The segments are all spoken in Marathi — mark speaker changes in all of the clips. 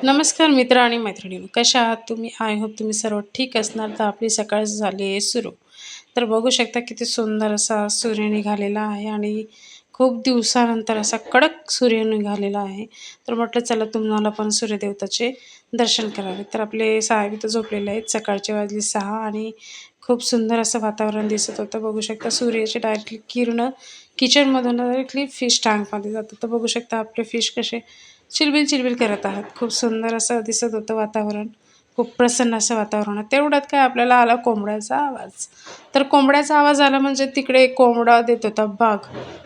Speaker 1: नमस्कार मित्र आणि मैत्रिणींनो, कशा आहात तुम्ही? आय होप तुम्ही सर्व ठीक असणार. तर आपली सकाळ झाली आहे सुरू. तर बघू शकता किती सुंदर असा सूर्य निघालेला आहे आणि खूप दिवसानंतर असा कडक सूर्य निघालेला आहे. तर म्हटलं चला तुम्हाला पण सूर्यदेवताचे दर्शन करावे. तर आपले साहेब इथं झोपलेले आहेत. सकाळचे वाजले 6 आणि खूप सुंदर असं वातावरण दिसत होतं. बघू शकता सूर्याची डायरेक्टली किरणं किचनमधून डायरेक्टली फिश टँकमध्ये जातात. तर बघू शकता आपले फिश कसे चिलबिल-चिलबिल करत आहात. खूप सुंदर असं दिसत होतं वातावरण. खूप प्रसन्न असं वातावरण आहे. तेवढ्यात काय आपल्याला आला कोंबड्याचा आवाज. तर कोंबड्याचा आवाज आला म्हणजे तिकडे कोंबडा देत होता बाग.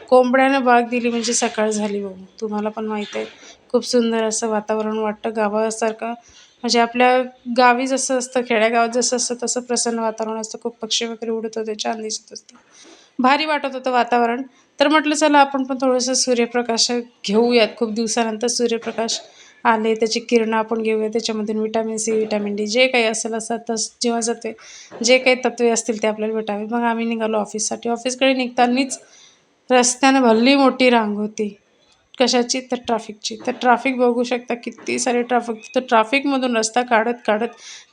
Speaker 1: कोंबड्यानं बाग दिली म्हणजे सकाळ झाली बघू. तुम्हाला पण माहीत आहे. खूप सुंदर असं वातावरण वाटतं गावासारखं. म्हणजे आपल्या गावी जसं असतं, खेड्यागावात जसं असतं तसं प्रसन्न वातावरण असतं. खूप पक्षी वगैरे उडत होते, छान दिसत असतं. भारी वाटत होतं वातावरण. तर म्हटलं चला आपण पण थोडंसं सूर्यप्रकाश घेऊयात. खूप दिवसानंतर सूर्यप्रकाश आले, त्याची किरणं आपण घेऊया. त्याच्यामधून vitamin C, vitamin D J काही असेल असं जीवनसत्वे जे काही तत्वे असतील ते आपल्याला भेटावे. मग आम्ही निघालो ऑफिससाठी. ऑफिसकडे निघतानाच रस्त्यानं भली मोठी रांग होती. कशाची? तर ट्रॅफिकची. तर ट्रॅफिक बघू शकता किती सारे ट्रॅफिक. तर ट्रॅफिकमधून रस्ता काढत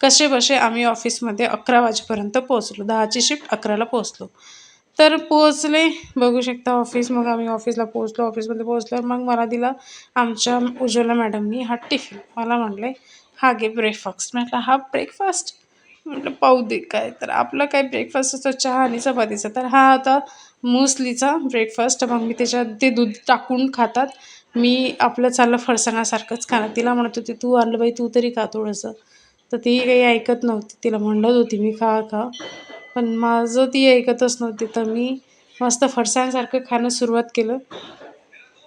Speaker 1: कसेबसे आम्ही ऑफिसमध्ये 11 वाजेपर्यंत पोहोचलो. 10ची शिफ्ट 11ला पोहोचलो. तर पोहोचले बघू शकता ऑफिस. मग आम्ही ऑफिसला पोहोचलो. ऑफिसमध्ये पोहोचल्यावर मग मला दिला आमच्या उज्ज्वला मॅडमनी हा टिफिन. मला म्हटले, "हा घे ब्रेकफास्ट." म्हटलं, "हा ब्रेकफास्ट?" म्हटलं, "पाहू दे काय." तर आपलं काय ब्रेकफास्ट असतो चहा आणि चपातीचा. तर हा होता मुसलीचा ब्रेकफास्ट. मग मी त्याच्यात ते दूध टाकून खातात. मी आपलं चाललं फरसाणासारखंच खाणं. तिला म्हणत होती, "तू आणलं बाई, तू तरी खा थोडंसं." तर ती काही ऐकत नव्हती. तिला म्हणत होती मी, "खा, खा." पण माझं ती ऐकतच नव्हती. तर मी मस्त फरसाणसारखं खाणं सुरुवात केलं.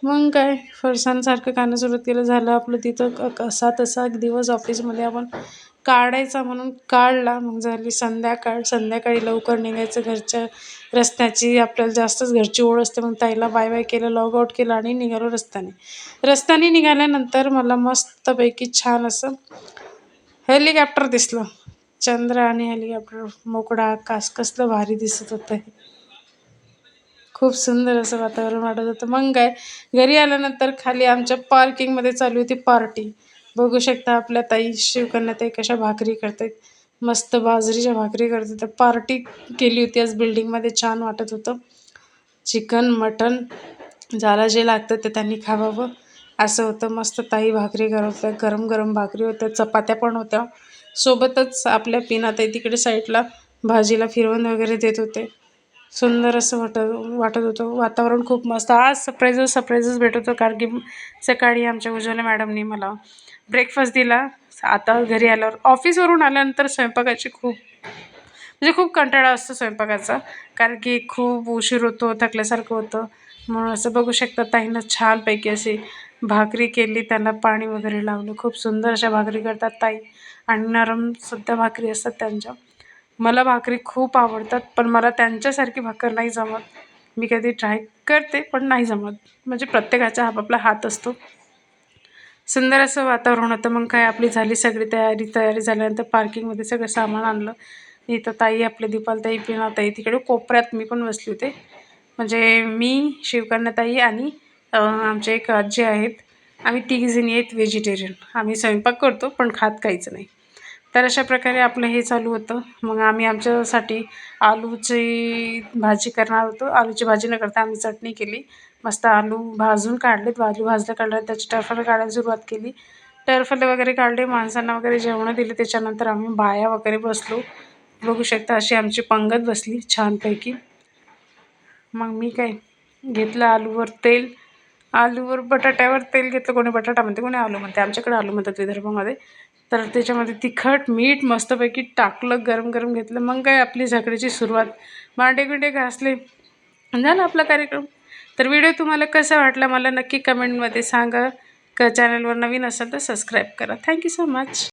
Speaker 1: मग काय फरसाणसारखं खाणं सुरुवात केलं. झालं आपलं तिथं कसा तसा एक दिवस ऑफिसमध्ये आपण काढायचा म्हणून काढला. मग झाली संध्याकाळ. संध्याकाळी लवकर निघायचं घरच्या रस्त्याची आपल्याला जास्तच घरची ओढ असते. मग ताईला बाय-बाय केलं, लॉग आउट केलं आणि निघालो रस्त्याने. रस्त्याने निघाल्यानंतर मला मस्तपैकी छान असं हेलिकॉप्टर दिसलं. चंद्र आणि हेलिकॉप्टर, मोकळा आकाश कसलं भारी दिसत होतं. खूप सुंदर असं वातावरण वाटत होतं. मग काय घरी आल्यानंतर खाली आमच्या पार्किंगमध्ये चालू होती पार्टी. बघू शकता आपल्या ताई, शिवकन्याताई कशा भाकरी करतायत. मस्त बाजरीच्या भाकरी करतात. तर पार्टी केली होती आज बिल्डिंगमध्ये. छान वाटत होतं. चिकन, मटण ज्याला जे लागतं ते त्यांनी खावावं असं होतं. मस्त ताई भाकरी करत होत्या. गरम-गरम भाकरी होत्या, चपात्या पण होत्या. सोबतच आपल्या पिनाताई तिकडे साईडला भाजीला फिरवून वगैरे देत होते. सुंदर असं वाटत होतं. वातावरण खूप मस्त. आज सरप्राईजच भेटत होतं कारण की सकाळी आमच्या उज्ज्वला मॅडमनी मला ब्रेकफास्ट दिला. आता घरी आल्यावर ऑफिसवरून आल्यानंतर स्वयंपाकाची खूप कंटाळा असतो स्वयंपाकाचा. कारण की खूप उशीर होतो, थकल्यासारखं होतं. म्हणून असं बघू शकता ताईनं छानपैकी अशी भाकरी केली, त्याला पाणी वगैरे लावलं. खूप सुंदर अशा भाकरी करतात ताई आणि नरम सुद्धा भाकरी असतात त्यांच्या. मला भाकरी खूप आवडतात, पण मला त्यांच्यासारखी भाकर नाही जमत. मी कधी ट्राय करते, पण नाही जमत. म्हणजे प्रत्येकाचा आपापला हात असतो. सुंदर असं वातावरण होतं. मग काय आपली झाली सगळी तयारी झाल्यानंतर पार्किंगमध्ये सगळं सामान आणलं. इथं ताई आपले दीपालीताई, पिनाताई तिकडे कोपऱ्यात मी पण बसले होते. म्हणजे मी, शिवकन्याताई आणि आमचे एक आजी आहेत. आम्ही तिघीजणी आहेत व्हेजिटेरियन. आम्ही स्वयंपाक करतो, पण खात काहीच नाही. तर अशा प्रकारे आपलं हे चालू होतं. मग आम्ही आमच्यासाठी आलूची भाजी करणार होतो. आलूची भाजी न करता आम्ही चटणी केली. मस्त आलू भाजून काढलेत. आलू भाजलं काढलं त्याची टरफलं काढायला सुरुवात केली. टरफले वगैरे काढले, माणसांना वगैरे जेवणं दिली. त्याच्यानंतर आम्ही बाया वगैरे बसलो. बघू शकता अशी आमची पंगत बसली छानपैकी. मग मी काय घेतलं आलूवर तेल, बटाट्यावर तेल घेतलं. कोणी बटाटा म्हणते, कोणी आलू म्हणते. आमच्याकडे आलू म्हणतात विदर्भामध्ये. तर त्याच्यामध्ये तिखट, मीठ मस्तपैकी टाकलं, गरम-गरम घेतलं. मग काय आपली झगड्याची सुरुवात. भांडे-बिंडे घासले, झाला आपला कार्यक्रम. तर व्हिडिओ तुम्हाला कसा वाटला मला नक्की कमेंटमध्ये सांगा. चॅनलवर नवीन असाल तर सबस्क्राईब करा. Thank you so much.